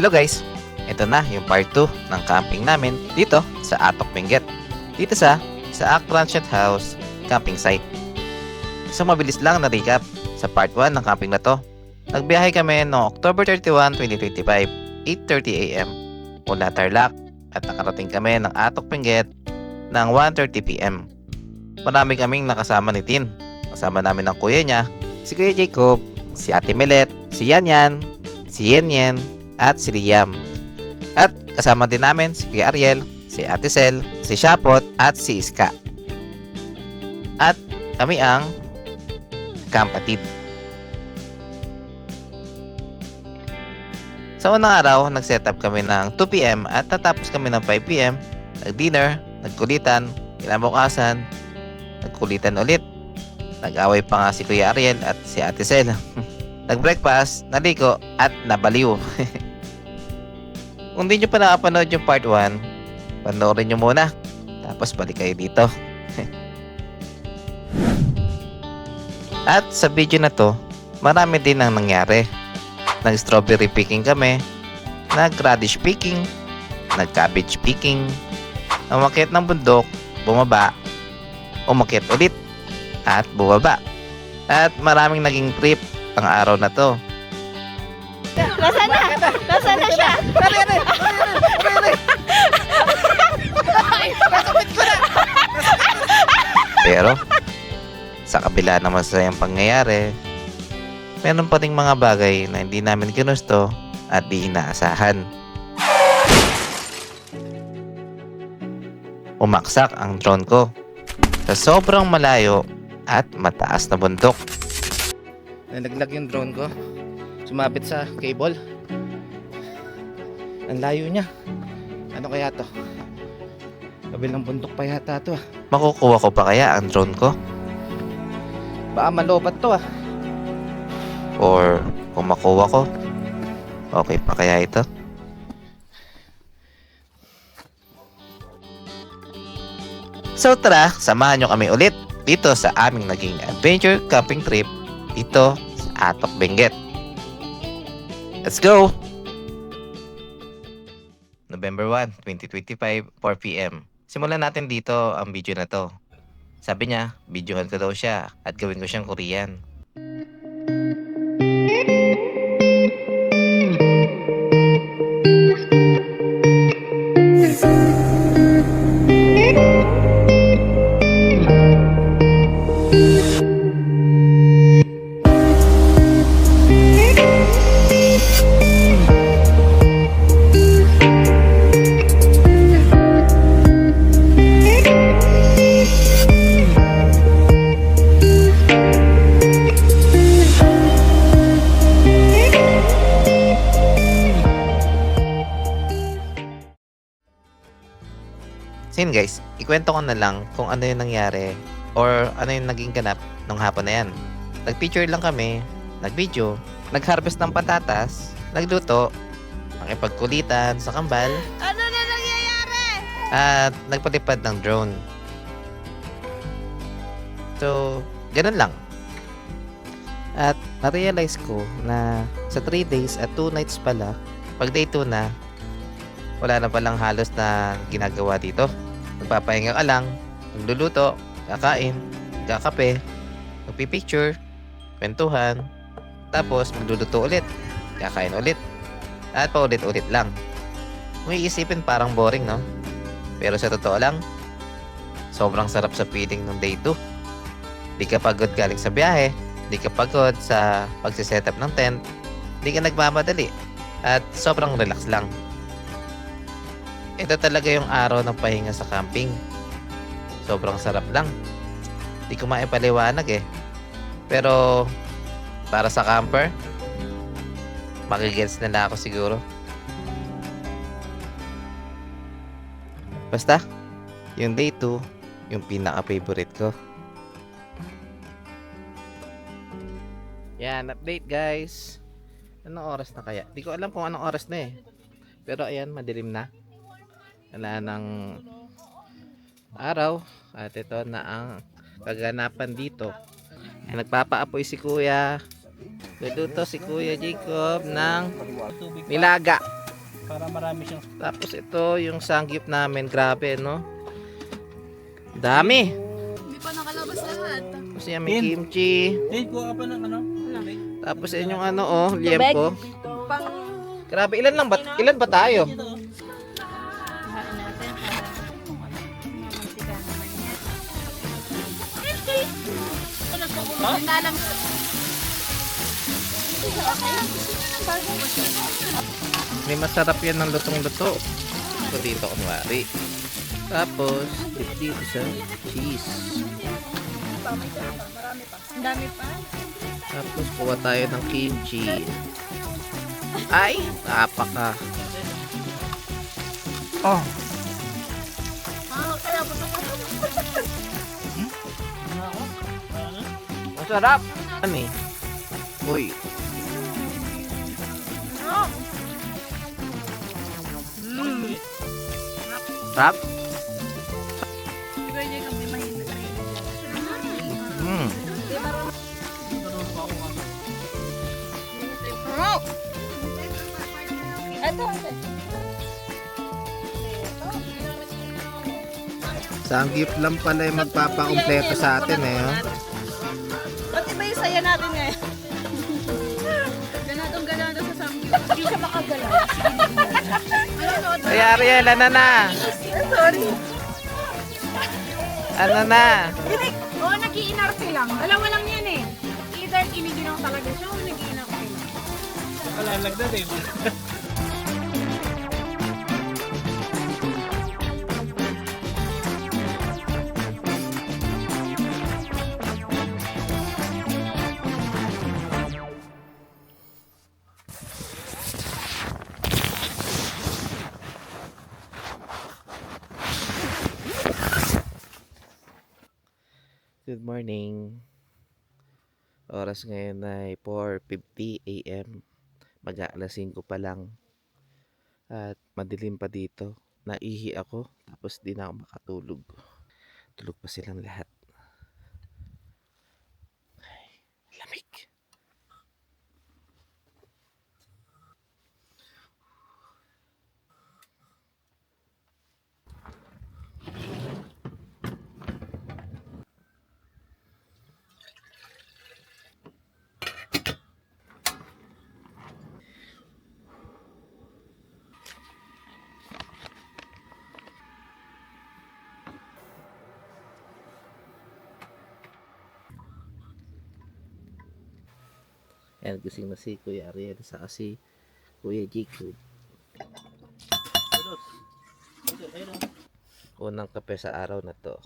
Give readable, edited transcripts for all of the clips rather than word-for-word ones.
Hello guys! Ito na yung part 2 ng camping namin dito sa Atok Benguet. Dito sa Ak Ranch House camping site. So mabilis lang na recap sa part 1 ng camping na to. Nagbiyahe kami noong October 31, 2025, 8:30 AM mula Tarlac at nakarating kami ng Atok Benguet ng 1:30 PM. Marami kaming nakasama ni Tin. Kasama namin ang kuya niya, si Kuya Jacob, si Ate Melet, si Yanyan, si Yenyen, at si Liam. At kasama din namin si Kuya Ariel, si Ate Sel, si Shapot, at si Iska. At kami ang kampatid. Sa unang araw, nag-setup kami ng 2 PM at natapos kami ng 5 PM. Nag-dinner, nagkulitan, kinabukasan, nagkulitan ulit. Nag-away pa nga si Kuya Ariel at si Ate Sel. Nag-breakfast, naliko, at nabaliw. Kung di nyo pa nakapanood yung part 1, panoorin nyo muna. Tapos balik kayo dito. At sa video na to, marami din ang nangyari. Nag-strawberry picking kami, nag-radish picking, nag-cabbage picking, umakyat ng bundok, bumaba, umakyat ulit, at bumaba. At maraming naging trip ang araw na to. Nasaan na? Nasaan na siya? Pero, sa kabila ng masayang pangyayari, meron pa ding mga bagay na hindi namin ginusto at di inaasahan. Umaksak ang drone ko sa sobrang malayo at mataas na bundok. Nalaglag yung drone ko. Sumabit sa cable. Ang layo niya. Ano kaya to? Kabilang bundok pa yata to. Makukuha ko pa kaya ang drone ko? Baka malobat to ah. Or kung makuha ko, okay pa kaya ito? So tara, samahan nyo kami ulit dito sa aming naging adventure camping trip dito sa Atok Benguet. Let's go! November 1, 2025, 4 PM. Simulan natin dito ang video na to. Sabi niya, videohan ko daw siya at gawin ko siyang Korean. So yun guys, ikwento ko na lang kung ano yung nangyari or ano yung naging ganap nung hapon na yan. Nag-picture lang kami, nag-video, nag-harvest ng patatas, nagluto, nakipagkulitan sa kambal, Ano na nangyayari? at nagpalipad ng drone. So, ganun lang. At na-realize ko na sa 3 days at 2 nights pala, pag day 2 na, wala na palang halos na ginagawa dito. Magpapahinga ka lang, magluluto, kakain, kakape, magpipicture, kwentuhan, tapos magluluto ulit, kakain ulit, at paulit-ulit lang. Kung iisipin parang boring, no? Pero sa totoo lang, sobrang sarap sa feeling ng day 2. Di ka pagod galing sa biyahe, di ka pagod sa pagsisetup ng tent, di ka nagmamadali, at sobrang relax lang. Ito talaga yung araw ng pahinga sa camping. Sobrang sarap lang. Di ko maipaliwanag eh. Pero para sa camper, makigets nila ako siguro. Basta, yung day 2, yung pinaka-favorite ko. Yan, update guys. Anong oras na kaya? Di ko alam kung anong oras na eh. Pero ayan, madilim na. Wala ng araw. At ito na ang kaganapan dito. Nagpapaapoy si Kuya. Luluto si Kuya Jacob ng nilaga. Para marami siyang... Tapos ito yung sanggip namin. Grabe, no? Dami. Hindi pa nakalabas lahat. Tapos yan, may kimchi. Eh, kuha ka pa ng ano? Tapos yan yung ano, oh, liempo. Pang... Grabe, ilan ba tayo? Ito. Hain natin para mamantika naman yan. Ha? Hindi alam. May masarap yan ng lutong-luto. So dito kunwari. Tapos, dito sa cheese. Ang dami pa. Tapos kuha tayo ng kimchi. Ay, napaka. Oh, Kaya po masarap. Ano eh? Uy. Sarap? Siguro yung kami mahina. Mm. Ito. Sanggip lang pala yung magpapakumpleto sa atin eh. Oh. Ba't iba yung saya natin eh? Ganadong-ganado sa samgyup. Hindi siya makagalaw. Ay, Ariel, ano na? Sorry. Ano na? Oo, nag-iinarte lang. Dalawa lang yan eh. Either iniginaw talaga siya o nag-iinarte lang. Kalalagdad eh. Good morning. Oras ngayon ay 4:50 AM. Mag-aalas 5 pa lang. At madilim pa dito. Naihi ako. Tapos di na ako makatulog. Tulog pa silang lahat. Ay, lamig. Ayan, gising na si Kuya Ariel sa si Kuya Jacob. Unang kape sa araw na to.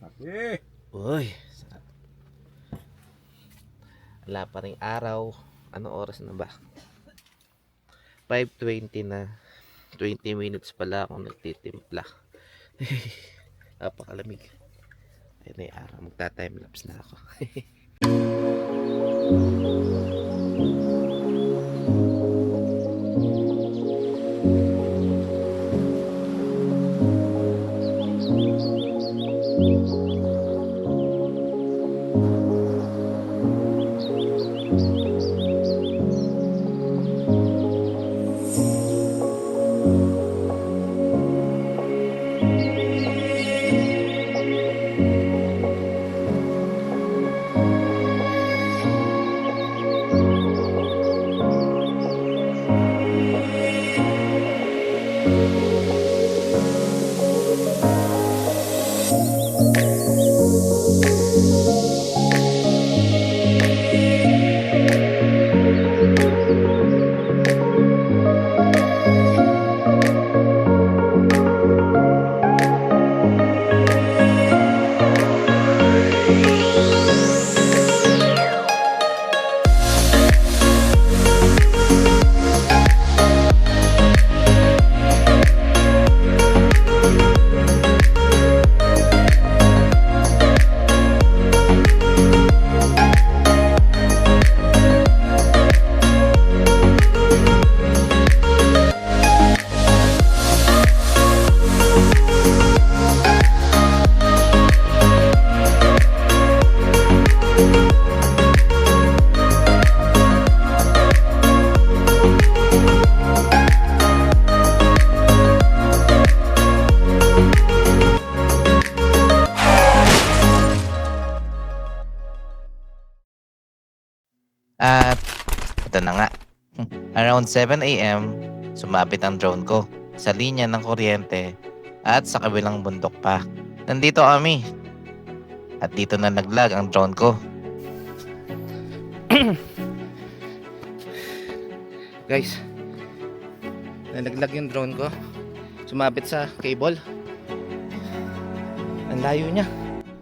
Okay. Uy, sarap. Wala pa rin araw. Anong oras na ba? 5:20 na. 20 minutes pala ako nagtitimpla. Napakalamig. Ayun na yung araw. Magta-timelapse na ako. At ito na nga. Around 7 a.m., sumabit ang drone ko sa linya ng kuryente at sa kabilang bundok pa. Nandito kami. At dito na naglag ang drone ko. Guys, nalaglag yung drone ko. Sumabit sa cable. Ang layo niya.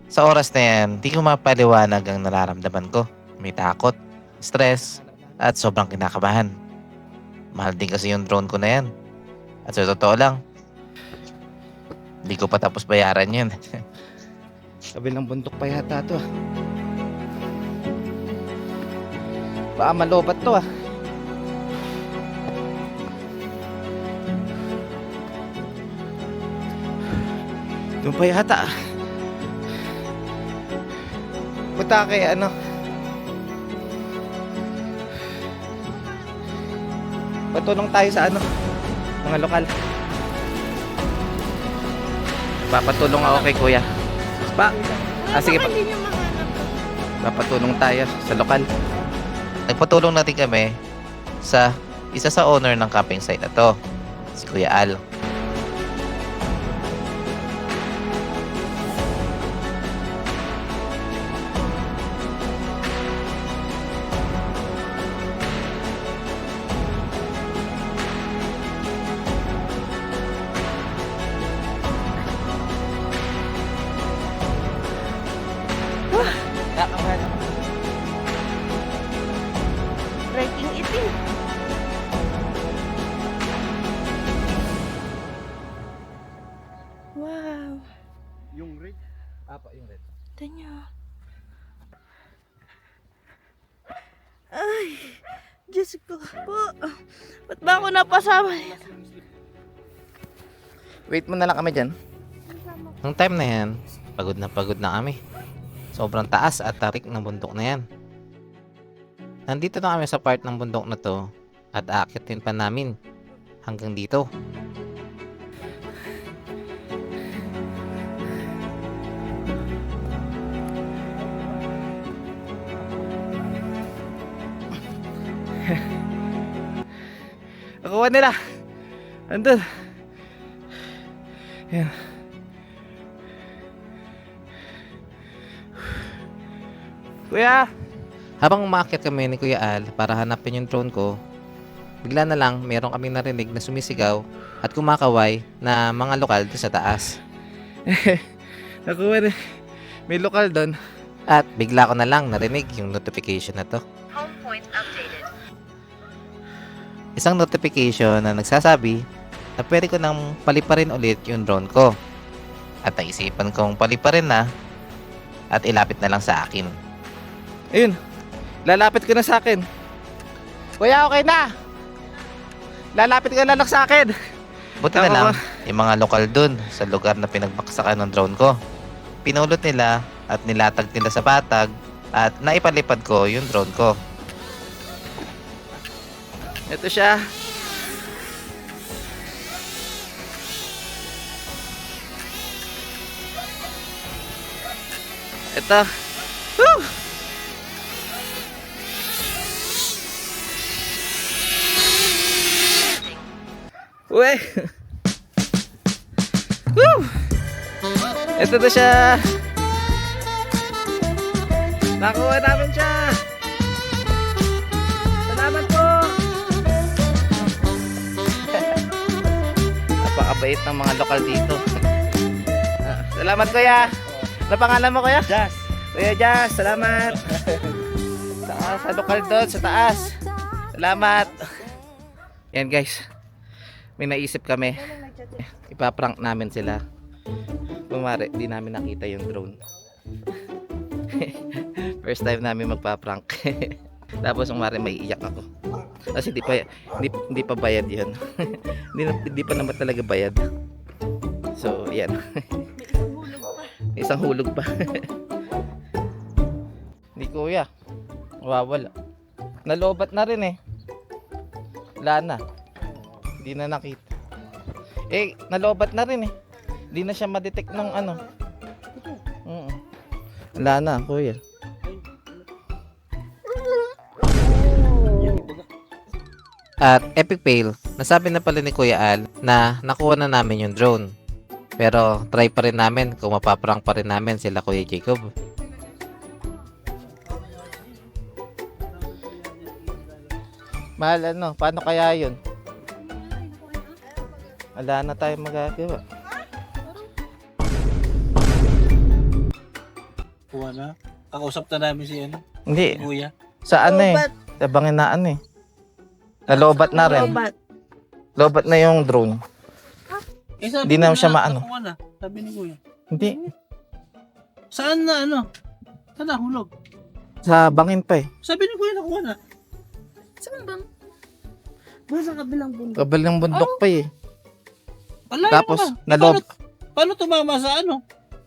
Sa oras na yan, di ko mapaliwanag ang nararamdaman ko. May takot, stress, at sobrang kinakabahan. Mahal din kasi yung drone ko na yan. At sa totoo lang, hindi ko pa tapos bayaran yun. Kabilang bundok pa yata to. Baka malobat to. Doon pa yata. Punta kay ano. Patulong tayo sa ano, mga lokal. Papatulong ako kay kuya. Pa. Sige pa. Hindi niyo mahanap. Papatulong tayo sa lokal. Nagpatulong natin kami sa isa sa owner ng camping site na to, si Kuya Al. Breaking itim. Wow. Yung red. Apa yung red? Ito niyo. Ay, Diyos ko po. Ba't ba ako napasama? Wait mo na lang kami dyan. Nung time na yan, pagod na kami. Sobrang taas at tarik ng bundok na yan. Nandito na kami sa part ng bundok na to at aakitin pa namin hanggang dito. Nakuha nila. Andun. Yan. Kuya! Habang umakyat kami ni Kuya Al para hanapin yung drone ko, bigla na lang meron kaming narinig na sumisigaw at kumakaway na mga lokal doon sa taas. Nakuha na. May lokal doon. At bigla ko na lang narinig yung notification na to. Home point updated. Isang notification na nagsasabi na pwede ko nang paliparin ulit yung drone ko. At naisipan kong paliparin na at ilapit na lang sa akin. Ayun, lalapit ko na sa akin. Kuya, okay na. Lalapit ka na lang sa akin. Buti na lang, yung mga lokal dun sa lugar na pinagbaksakan ng drone ko. Pinulot nila at nilatag nila sa patag at naipalipad ko yung drone ko. Ito siya. Ito. Woo! Uy! Woo! Ito na siya. Nakuha namin siya. Salamat po. Napakabait ng mga lokal dito. Salamat kuya. Ano pangalan mo kuya? Jazz. Kuya Jazz, salamat. Sa lokal doon, sa taas. Salamat. Yan guys. May naisip kami. Ipaprank namin sila. Kumari, di namin nakita yung drone. First time namin magpa-prank. Tapos kumari may iyak ako. Kasi hindi pa bayad 'yun. hindi pa naman talaga bayad. So, yan. Isang hulog pa. Hindi kuya. Wawala. Nalobat na rin eh. Wala na. Hindi na nakita. Nalobat na rin eh. Hindi na siya ma-detect ng ano. Wala na, kuya. At epic fail, nasabi na pala ni Kuya Al na nakuha na namin yung drone. Pero try pa rin namin kung mapaprank pa rin namin sila Kuya Jacob. Mahal ano, paano kaya yun? Wala na tayo magagawa. Kuha na. Kakausap na namin si ano, Hindi, kuya. sa ano eh. Sa Banginaan eh. Nalobat na rin. Lobat. Lobat na yung drone. Eh, sabi Hindi ko naman siya maano. nakuha na. Sabi ni kuya. Hindi. Saan na ano? Saan nahulog? Sa Bangin pa eh. Sabi ni kuya nakuha na. Saan bang? Ba sa kabilang bundok? Kabal ng bundok pa eh. Wala Tapos, na. nalob. Paano tumama sa ano?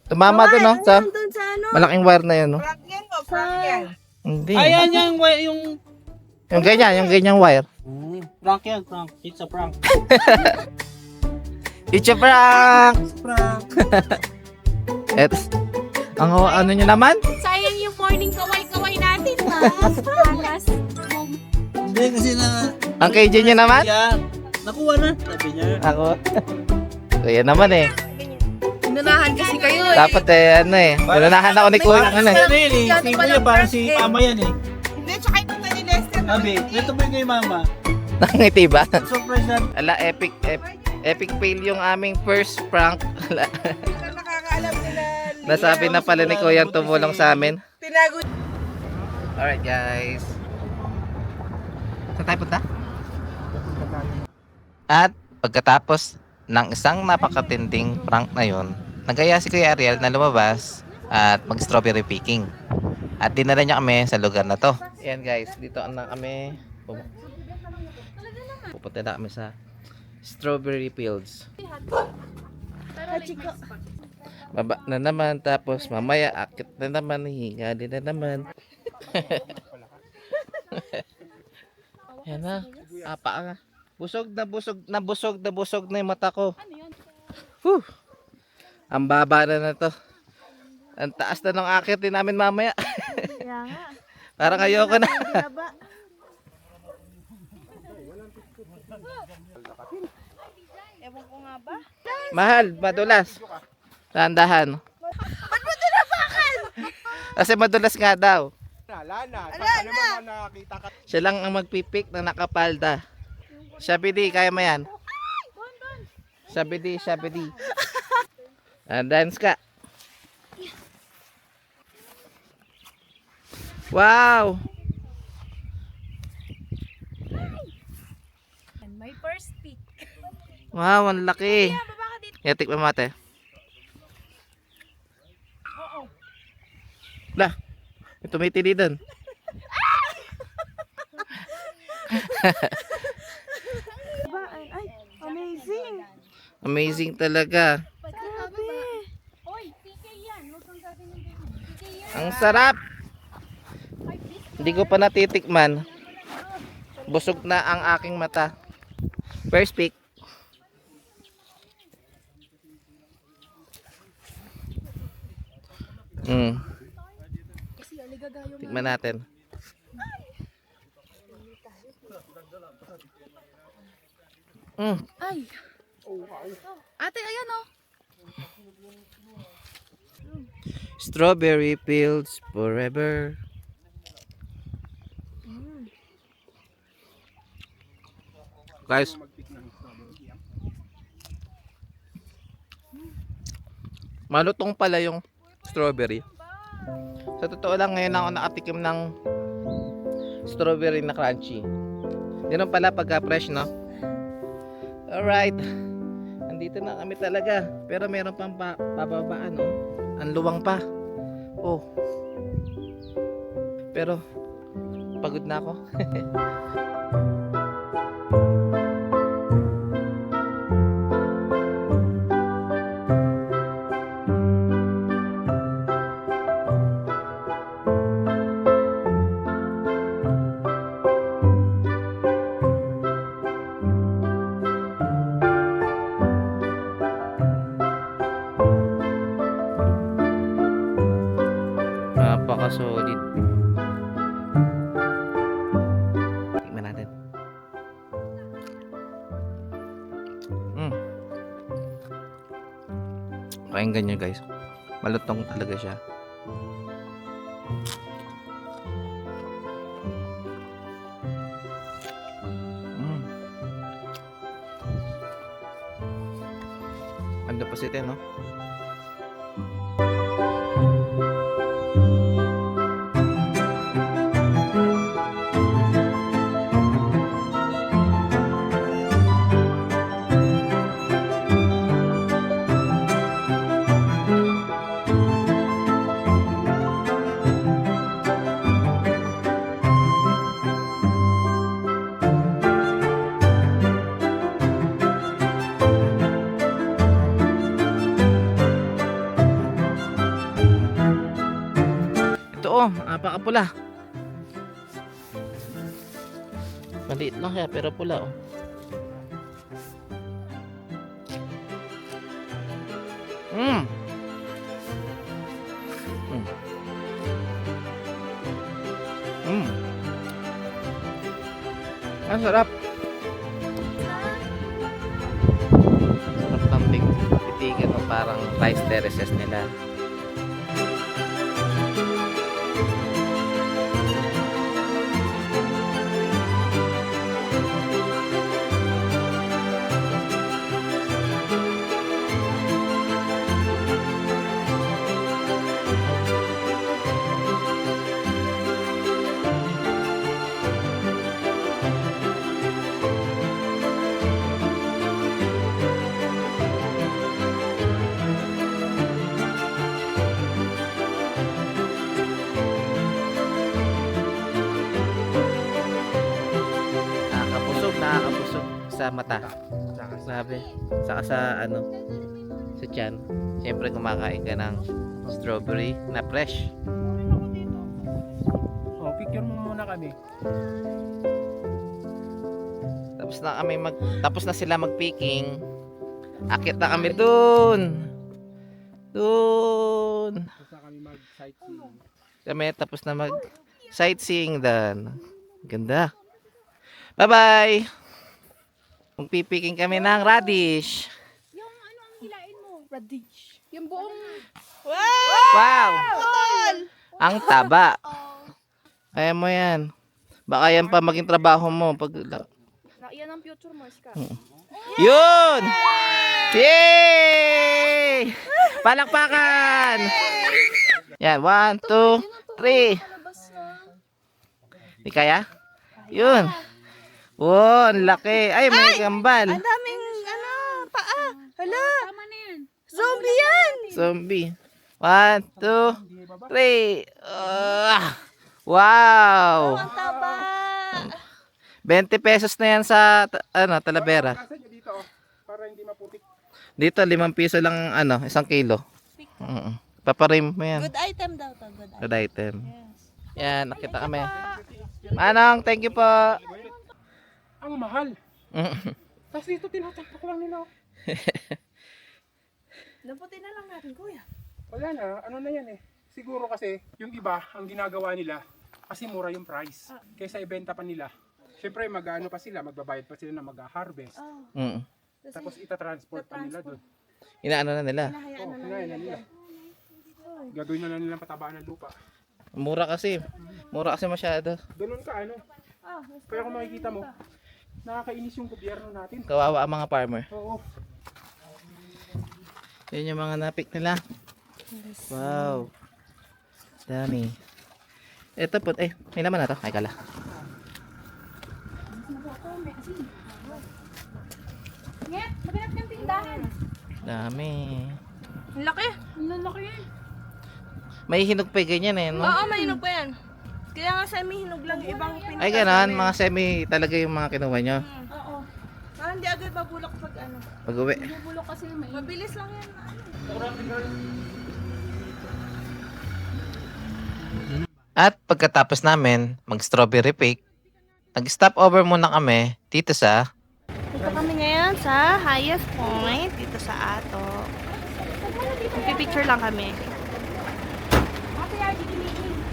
Tumama doon no? Sa Doon sa ano? malaking wire na yun no? Prank yan o, prank yan. Hindi. Ayan yung... Yung ganyang wire. Prank yan, prank. It's a prank. It's a prank! Prank. Et, ang ano nyo naman? Sayang yung morning kaway-kaway natin, ha? Alas. Hindi kasi na... Ang KJ nyo naman? Yan. Nakuha na. Sabi niya. Ako. Kaya naman eh. Inunahan kasi kayo eh. Dapat eh, ano eh. Inunahan ako ni Kuya. Ano eh. Sabi yun eh. Si kuya parang si mama yan eh. Hindi, tsaka yung punta ni Lester. Sabi, ito ba yung kay mama? Nangiti ba? Surprise na. Ala, epic fail yung aming first prank. Ala, Nakakaalam nila. nasabi na pala ni Kuya ang tumulong sa amin. Tinago. Alright guys. Saan tayo punta? At pagkatapos ng isang napakatinding prank na yon, nagaya si Kuya Ariel na lumabas at mag-strawberry picking. At dinala niya kami sa lugar na to. Ayan guys, dito na kami. Pupunta na kami sa strawberry fields. Baba na naman, tapos mamaya akit na naman, hinga din na naman. Yan na, apa nga. Busog na yung mata ko. Whew. Ang baba na to. Ang taas na ng akit din namin mamaya. Kaya nga. Parang ayoko na. Binaba. Ewan ko nga ba? Mahal, madulas. Tandahan. Ba't mo tinapakan? Kasi madulas nga daw. Wala na. Wala na. Nakakita ka. Siya lang ang magpipik na nakapalda. Shabidi, kaya mo yan? Shabidi. Dance ka. Wow! And my first pick. Wow, ang laki. Yan, tikman mo ate. Lah, may tumitili doon. Ay, amazing. Amazing talaga. Oy, PK yan. Huwag kang sabi ng ganyan. PK yan. Ang sarap. Hindi ko pa natitikman. Busog na ang aking mata. First pick. Tikman natin. Ay. Ate, ayan oh. Strawberry fields forever. Guys, malutong pala yung strawberry. Sa totoo lang, ngayon ako nakatikim ng strawberry na crunchy. Ganun pala pagka fresh, no? Alright. Andito na kami talaga. Pero meron pang bababaan, no? Ang luwang pa. Oh. Pero, pagod na ako. Napaka-solid. Tingnan natin. yung ganyan guys. Malutong talaga siya. Ang deposit no? Napakapula. Maliit lang siya pero pula oh. Mm. Mm. Mm. Ang sarap. Sarap ng pitigan ng parang rice terraces nila. Nakakapusog sa mata. Grabe. Saka sa ano, sa tiyan. Siyempre kumakain ka ng strawberry na fresh. Oh, picture mo muna kami. Tapos na sila mag-picking. Akit na kami dun. Tapos na kami mag-sightseeing. Kami tapos na mag-sightseeing dan. Ganda. Bye-bye. Magpipiking kami ng radish. Yung ano ang hilain mo? Radish. Yung buong... Wow! Ang taba. Kaya mo yan. Baka yan pa maging trabaho mo. Yan ang future mo, Ska. Yun! Yay! Palakpakan! Yan, 1, 2, 3. Di kaya? Yun. Wow, ang laki. Ay, may gambal. Ang daming, paa. Hala, Tama na yan. zombie yan. Zombie. 1, 2, 3. Wow! Ang taba. 20 pesos na yan sa Talavera. Kasi dito oh, para hindi maputik. Dito 5 piso lang 1 kilo. Paparim mo yan. Good item daw to. Good item. Good item. Yan, nakita kami. Manong, thank you po. Ang mahal. Tapos dito tinatakpak lang nila. Lamputin na lang natin, kuya. Wala na, ano na yan eh. Siguro kasi yung iba, ang ginagawa nila, kasi mura yung price. Kaysa ibenta pa nila. Siyempre mag-ano pa sila, magbabayad pa sila na mag-harvest. Tapos itatransport pa nila doon. Inaano na nila. Oh, hinahayaan na nila. Gagawin na lang nilang patabaan ng lupa. Mura kasi. Mura kasi masyado. Ganun ka ano. Pero kung makikita mo, nakakainis yung gobyerno natin. Kawawa ang mga farmer. Oo. Yun yung mga napik nila. Wow. Dami. Ito po, may laman na to. Ay, kala. Nget, maganap ng tindahan. Dami. Ang laki. Ang lalaki yan. May hinog pa ganyan no? Oo, may hinog pa yan. Kaya nga semi-hinog lang yung ibang pinaka. Ay, ganon. Mga semi talaga yung mga kinuha nyo. Oo. Parang hindi agad mabulok pag ano. Pag-uwi. Bubulok kasi may... Mabilis lang yan. At pagkatapos namin mag-strawberry pick, nag-stop over muna kami dito sa Dito kami ngayon sa highest point dito sa Ato. Magpipicture lang kami.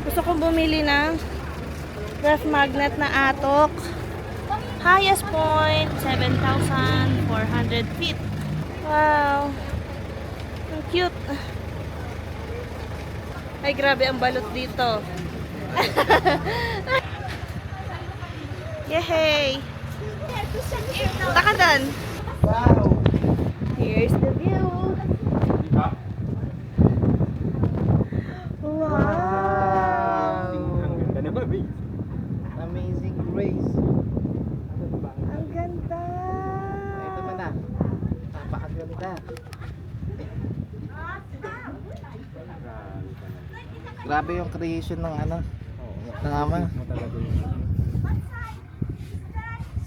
Gusto kong bumili ng ref magnet na Atok. Highest point, 7,400 feet. Wow. Ang Cute. Ay, grabe ang balot dito. Yay! Punta ka doon. Here's the view. Diba? Wow! Ang ganda naman, babe. Amazing Grace. Ang ganda! Ito man na. Napakaganda. Grabe yung creation ng ano, ng ama.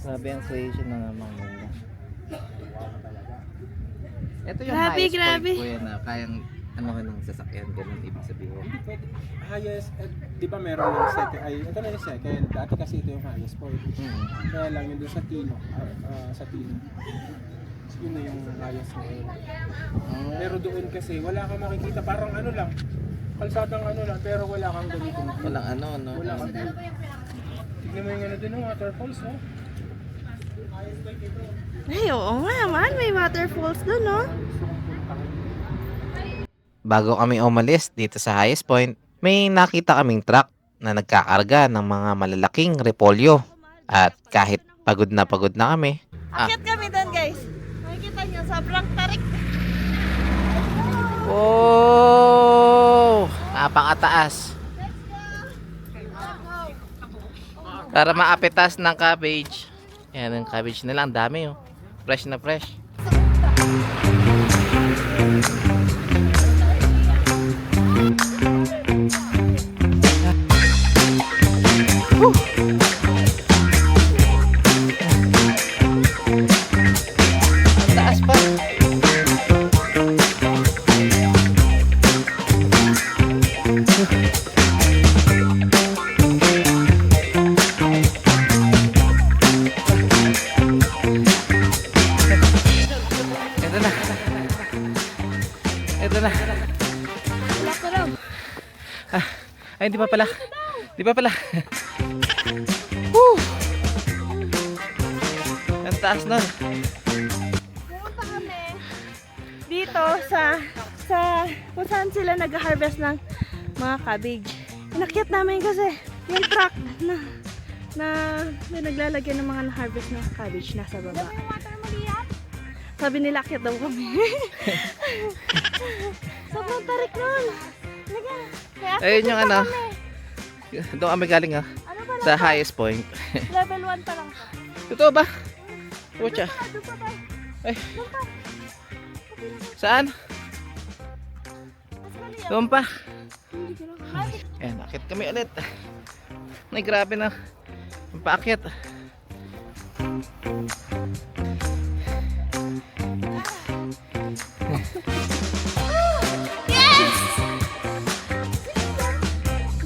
Grabe ang creation ng amang ganda. Ito yung Grabe, highest grabe. point ko yan na kayang ano ka ng sasakyan, ganun ibig sabihin. Highest, di ba meron yung second, ay ito na yung second, dati kasi ito yung highest point. Kaya lang yun doon sa Tino, sa Tino. Yun na yung highest ngayon. Pero doon kasi wala kang makikita, parang ano lang, kalsadang ano lang, pero wala kang ganito. Walang ano, no? Wala kang view. Tignan mo yung ano din, waterfalls, no? Ay, oo nga naman. May waterfalls doon, no? Bago kami umalis dito sa highest point, may nakita kaming truck na nagkakarga ng mga malalaking repolyo. At kahit pagod na kami, Akit kami doon, guys. Makikita nyo, sobrang tarik. oh! Napakataas. Para maapitas ng cabbage. Yan ang cabbage nila, ang dami oh. Fresh na fresh. Ang taas pa. Ito na. Ito na. Wala ko raw. Ay, hindi pa pala. Di pa pala. Woo! Ang taas nun. Pumunta kami dito sa kung saan sila nag-harvest ng mga cabbage. Inakyat namin kasi yung truck na may naglalagyan ng mga na-harvest na cabbage nasa baba. Sabi nila akyat daw kami. Sobrang tarik nun. Talaga. Kaya akyat Ayun yung pa ano. kami. Doon kami galing ha. Ano ba Sa lang? highest point. Level 1 pa lang to. Totoo ba? Pucha. Doon pa ba? Ay, Doon pa. saan? Mas mali Doon pa. Hindi ko lang. Ayan, akit kami ulit. Ay, grabe na. Ang paakyat. Yes!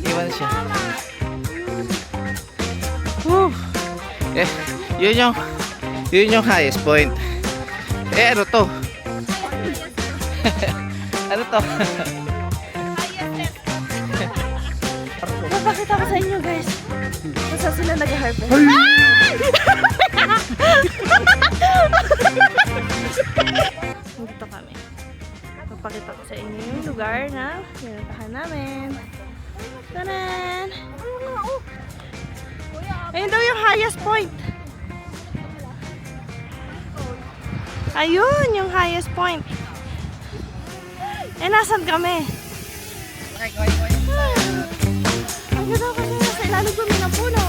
Iwan siya. Woo! Eh, yun yung highest point. Eh, ano to? Ano to? Papakita ko sa inyo, guys. Kung saan sila nag-harvest. Dito kami. Papakita ko sa inyo yung lugar na pinuntahan namin. Tanan! Ayun daw yung highest point. Ayun yung highest point. Eh, nasan kami? Ang ganda kasi nasa ilalim kami ng puno.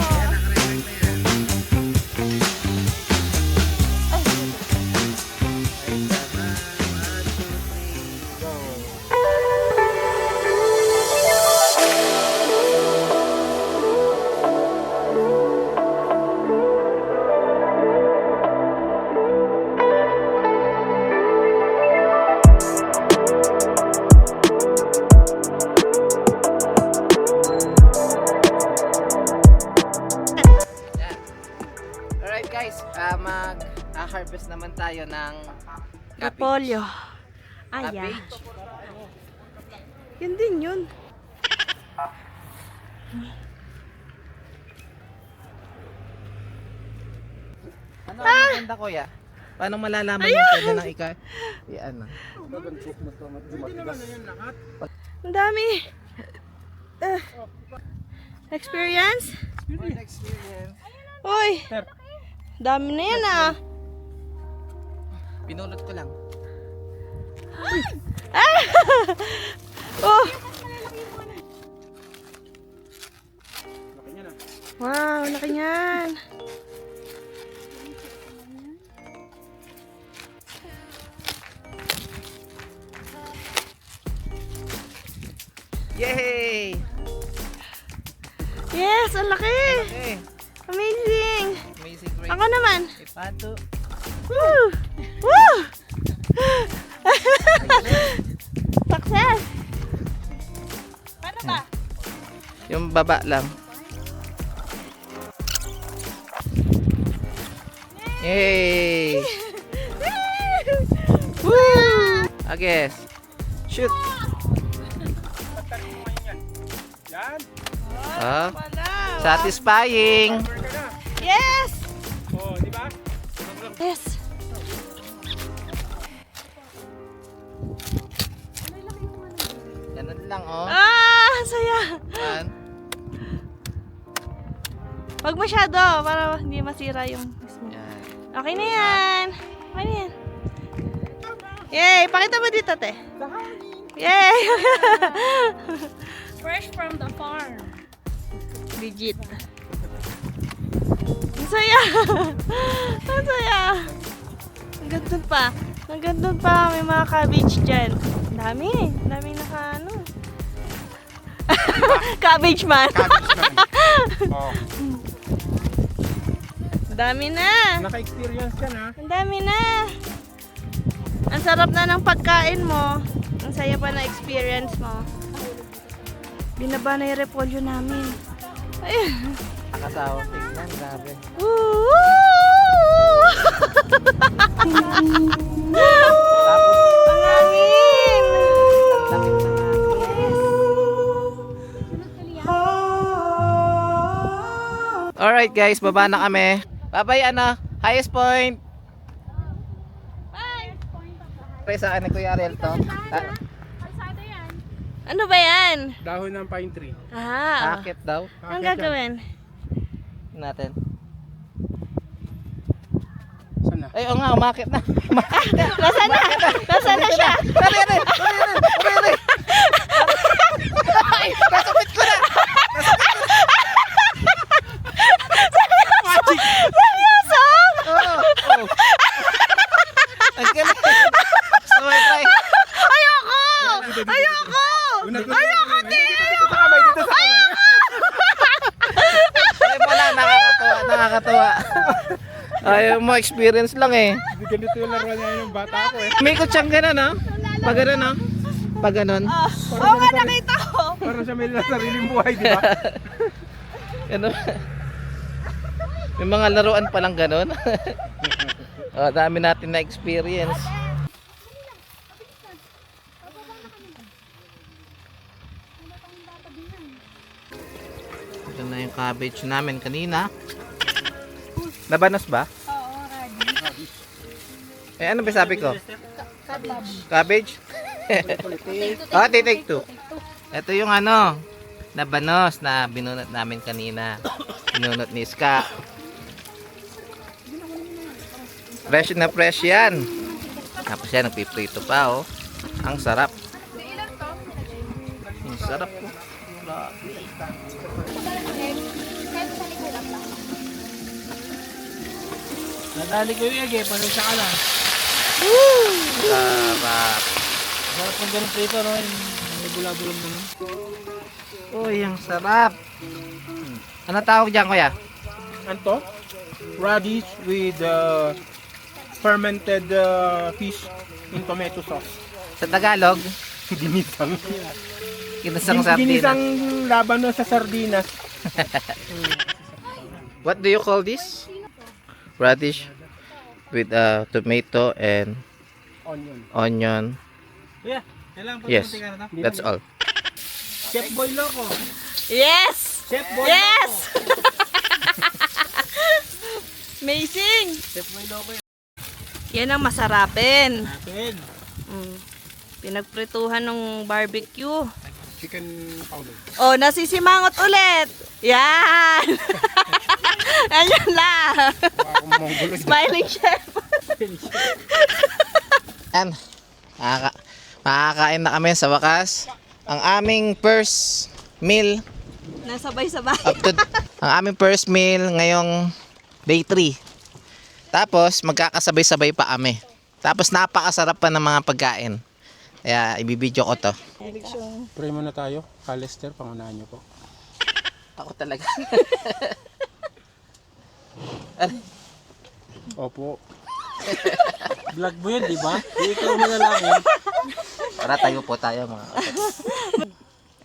Alright guys, mag-harvest naman tayo ng Repolyo. Aya. cabbage. Yun din yun. Ano ang ganda kuya? Paano malalaman yung pwede nang ano? Hindi naman na yan lahat. Ang dami. Experience? Uy, Sir, dami na yan ah. Pinulot ko lang. Oh, laki niya na. wow, laki niyan. Yay! Yes, ang laki. Okay. Amazing. Amazing great. Ako naman. Ipato. Woo! Woo! Success. Paano ba? Yung baba lang. Yay! Woo! Agis. Shoot. Pagtarin mo ngayon yan. Yan. Ah, Wala. satisfying. Cover ka na. Yes! Oh, di ba? Yes. Ganun lang, oh. Ah, saya. Yan. Wag masyado para hindi masira yung mismo. Yan. Okay na yan. Okay na yan. Yay! Pakita mo dito, te. Yay! Fresh from the farm. Legit. Ang saya! Ang saya! Hanggang dun pa. Hanggang dun pa may mga cabbage dyan. Ang dami. Ang dami naka ano. Cabbage man. Cabbage man. Oh. Ang dami na. Naka-experience ka na. Ang dami na. Ang sarap na ng pagkain mo. Ang saya pa na experience mo. Binaba na yung repolyo namin. Ayun. Nakasawa tingnan, grabe. Woo! Ang hangin! Alright guys, baba na kami. Bye-bye, ano? Highest point. Bye! Pre sa akin ni Kuya Ariel to. Kalsada yan. Ano ba yan? Dahon ng pine tree. Ah, Akit daw ang Akit yan. gagawin? natin. Saan na? Ay, oo nga, umakit na. Nasaan na? Nasaan na siya? Dali, dali, dali. Ay, nasabit ko na. Seryoso? Oo. Ang galing. Gusto mo i-try? Ayoko! Ayoko! Ayoko din! Dito sa kamay, dito sa kamay. Ay mo lang, nakakatuwa. Ayaw mo, experience lang eh. Ganito yung laruan niya yung bata ko eh. May kutsang gano'n, no? Pag gano'n, no? Pag gano'n. Oo nga, nakita ko. Parang siya may sariling buhay, di ba? Ano? May mga laruan palang gano'n. Oh, dami natin na experience. Ito na yung cabbage namin kanina. Nabanos ba? Oo, ready. Eh, ano ba sabi ko? Cabbage? Oh, take two. Ito yung ano, nabanos na binunot namin kanina. Binunot ni Ska. Fresh na fresh yan. Tapos yan, nagpiprito pa, oh. Ang sarap. Ang sarap po. Nadali ko yung egg eh, pasensya ka lang. Sarap. Sarap ng ganun prito, no? May bula-bulang ganun. Uy, ang sarap. Ano tawag dyan, kuya? Ano to? Radish with fermented fish in tomato sauce. Sa Tagalog, Ginisang. kinasang sardinas. Ginisang laban no sa sardinas. What do you call this? Radish with tomato and Onion. onion. Yeah, kailangan po Yes, that's all. Chef Boy Loco. Yes! Chef Boy Yes! Loco. Amazing! Chef Boy Loco. Yan ang masarapin. Natin. Pinagprituhan ng barbecue. Chicken powder. Oh, nasisimangot ulit. Yan. Ayan lang. Smiling chef. Yan. Makakain na kami sa wakas. Ang aming first meal Nasabay-sabay. ang aming first meal ngayong day 3. Tapos magkakasabay-sabay pa kami. Tapos napakasarap pa ng mga pagkain. Kaya ibibidyo ko to. Pray muna tayo. Calester, pangunahan niyo po. Ako talaga. Opo. Vlog mo yun, di ba? Di ikaw manalangin. Para tayo po tayo mga kapatid.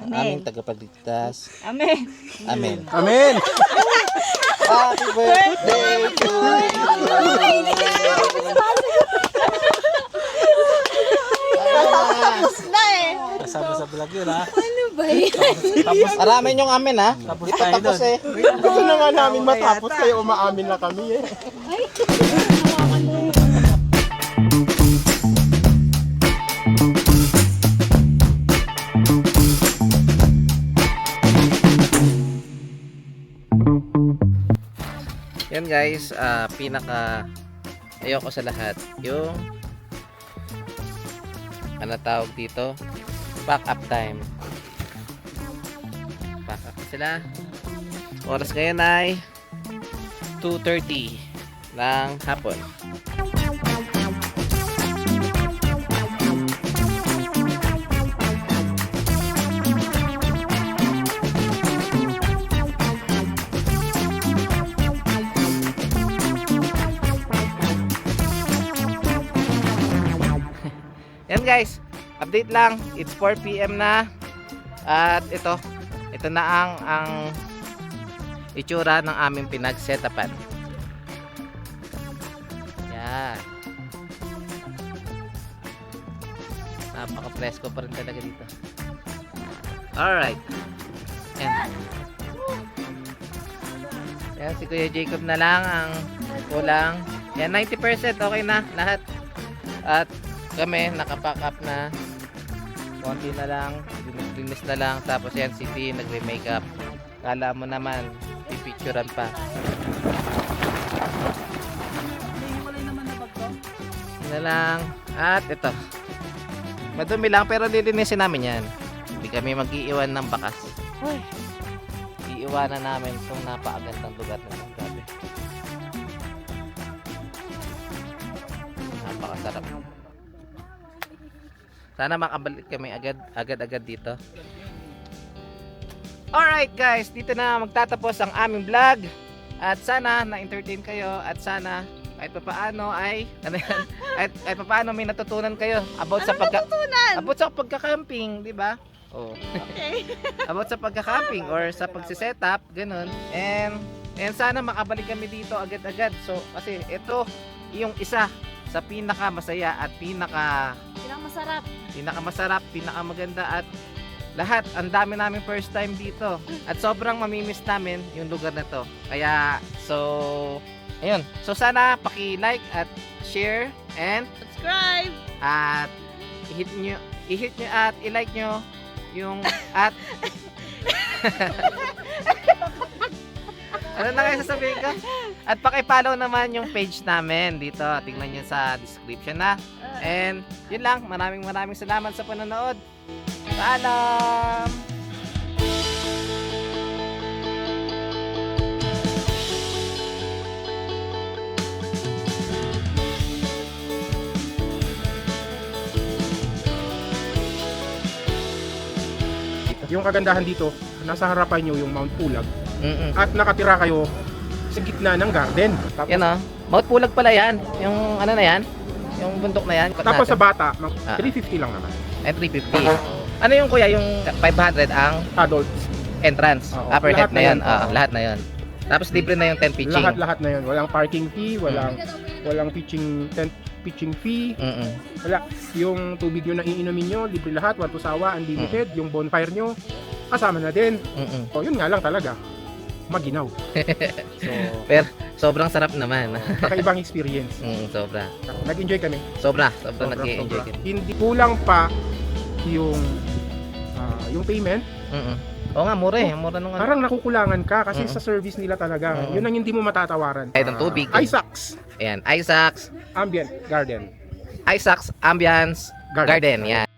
Ang aming tagapagligtas. Amen. Amen. Amen! Happy birthday to Na eh. Kasama sa vlog yun, ha? Aramin yung amin ha. Tapos Di tayo tapos doon. eh. Gusto na nga namin matapos kayo umaamin na kami eh. Yan guys, pinaka ayoko sa lahat yung ano tawag dito, pack up time. Pack up sila. Oras ngayon ay 2:30 ng hapon. Yan guys, update lang. It's 4 PM na. At ito na ang itsura ng aming pinag-setapan. Yan. Napaka-presko pa rin talaga dito. Alright. Yan. Yan, si Kuya Jacob na lang ang kulang. Yan, 90% okay na lahat. At kami nakapack up na. Konti na lang, linis na lang. Tapos yan si T nagre-makeup. Kala mo naman pipicturean pa. Na lang. At ito. Madumi lang pero lilinisin namin yan. Hindi kami mag-iiwan ng bakas. Iiwanan namin itong napakagandang lugar na ito. Grabe. Napakasarap. Sana makabalik kami agad-agad dito. Alright guys, dito na magtatapos ang aming vlog. At sana na-entertain kayo at sana kahit papaano ay kahit papaano may natutunan kayo about sa pagka-camping, di ba? Oh. Okay. About sa pagka-camping or sa pagse-setup, ganun. And sana makabalik kami dito agad-agad. So kasi ito yung isa sa pinaka-masaya at pinaka-masarap, pinakamaganda at lahat, ang dami namin first time dito at sobrang mamimiss namin yung lugar na to. Kaya so ayun, so sana paki-like at share and Subscribe. at i-hit nyo at i-like nyo yung at ano na kayo sasabihin ko? At paki-follow naman yung page namin dito. Tingnan nyo sa description na. And yun lang. Maraming salamat sa panonood. Paalam! Yung kagandahan dito, nasa harapan nyo yung Mount Pulag Mm-mm. at nakatira kayo sa gitna ng garden. Tapos, Yan o. Mount Pulag pala yan. Yung ano na yan? Yung bundok na yan. tapos sa bata, 350 Ah. lang naman. At 350. Ano yung kuya? Yung 500 ang Adults. entrance. Oo. Upper Lahat head na na yun. yan. Oo. Lahat na yun. Tapos libre na yung tent pitching. Lahat na yun. Walang parking fee, walang tent pitching fee. Mm-mm. Wala. Yung tubig nyo na iinumin nyo, libre lahat, 1 to sawa, unlimited. Yung bonfire nyo, kasama na din. Mm-mm. O, yun nga lang talaga. maginaw. So, Pero sobrang sarap naman. kakaibang experience. Sobra. Nag-enjoy kami. Sobra Sobra, nag-enjoy sobra. ka. Hindi kulang pa yung payment. Oo nga, mura eh. Mura nung ano. Parang nakukulangan ka kasi sa service nila talaga. Yun ang hindi mo matatawaran. Kahit ang tubig. Isaacs Ayan, Isaacs Ambient Garden. Ambiance Garden. Garden. Yan.